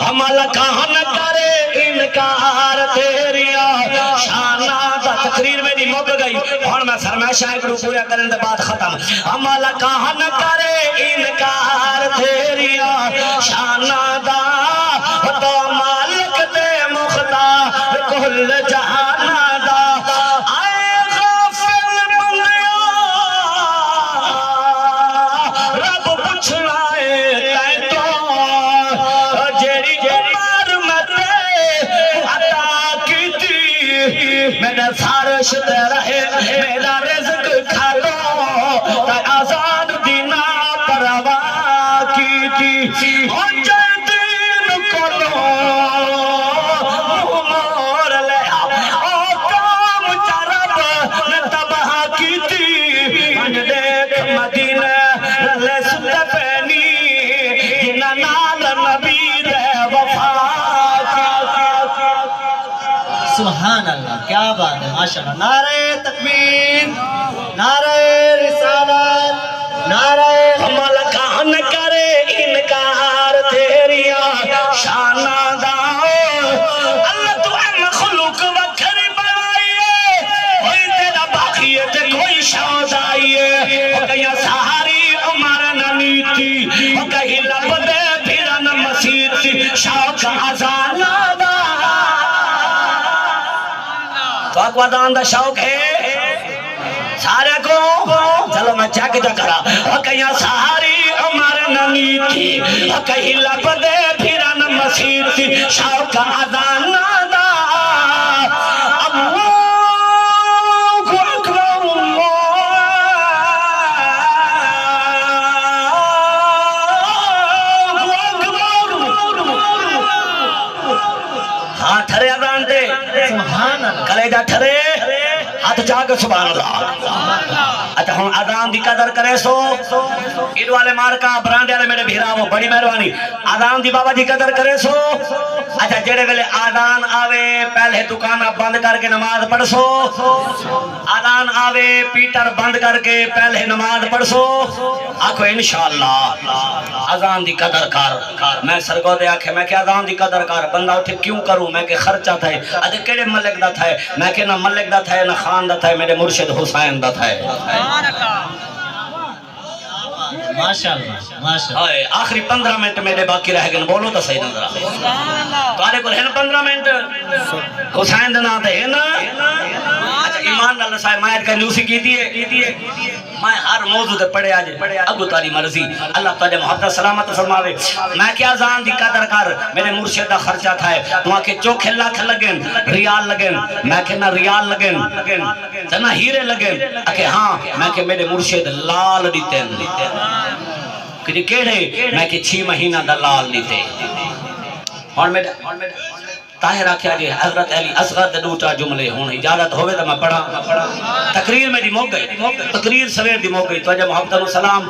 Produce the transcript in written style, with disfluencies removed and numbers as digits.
عمل کہاں نہ کرے انکار تیریا شانہ دا تقریر میری مک گئی اور میں فرمائشاں ایک پورا کرنے دے بعد ختم عمل کہاں نہ کرے انکار تیریا شانہ دا تو مالک دے مختار کل جہانہ دا آئے غافل بندیا رب پچھلائے تے تو جیری عمر میں تے عطا کی تھی میرا سارش تے رہے میرا رزق کھا لو تے آزاد دینا پروا کی تھی اور جدین کو لو مور لے اور کام چرب نے تباہ کی تھی من دیکھ مدینہ لے ستے پینی جنہ نال نبی دے وفا کی سبحان اللہ کیا بات ہے ماشاءاللہ نعرہ تکبیر نعرہ رسالت نعرہ عمل کہاں نہ کرے انکار تیریا شانہ دا اللہ تو اے مخلوق وکھری بنائیے کوئی تیرا باقی ہے تے کوئی شاد آئیے وہ کہیں سہاری عمر ننی تھی وہ کہیں لب دے پھرن مسیح تھی شوق ازانہ دا تو اقوادان دا شوق ہے سارے کو چلو میں چیک جا کرا کہیں ساری عمر ننی تھی کہیں لب دے پھرن مسیح تھی شوق ازانہ دا اللہ اکبر ہاں ٹھرے اذان دے سبحان اللہ کلیجہ ٹھرے ہاتھ جاگ سبحان اللہ اچھا ہوں اذان دی قدر کرے سو عید والے مارکا برانڈے والے میرے بھیراو بڑی مہربانی اذان دی بابا دی قدر کرے سو اچھا جڑے ویلے اذان آوے پہلے دکانہ بند کر کے نماز پڑھ سو اذان آوے پیٹر بند کر کے پہلے نماز پڑھ سو آکھو انشاءاللہ اذان دی قدر کر میں سرگو دے آکھے میں کہ اذان دی قدر کر بندہ اٹھے کیوں کروں میں کہ خرچہ تھا اجھے کیڑے ملک دا تھا میں کہ نہ ملک دا تھا نہ خان دا تھا میرے مرشد حسین دا تھا ماشاءاللہ ماشاءاللہ آخری 15 منٹ میرے باقی رہ گئے بولو تو صحیح نظر تو آدھے کو رہن 15 منٹ حسین دنا دے نا اچھا ایمان اللہ صاحب مائر کا نیوسی کی دیئے میں ہر موضوع دے پڑھے آج اگو تاری مرضی اللہ تعالی محبت سلامت فرماوے میں کیا زان دی قدر کر میرے مرشد دا خرچہ تھا ہے وہاں کے چوکھے لاکھ لگن ریال لگن میں کہ نہ ریال لگن نہ ہیرے لگن کہ ہاں میں کہ میرے مرشد لال دیتے کہ کیڑے میں کہ 6 مہینہ دا لال دیتے اور میرے طاہرہ کیا جی حضرت علی اصغر دے دوٹا جملے ہون اجازت ہوئے تو میں پڑھا تقریر میں دی موک گئی تقریر سویر دی موک گئی تو اجا محبت و سلام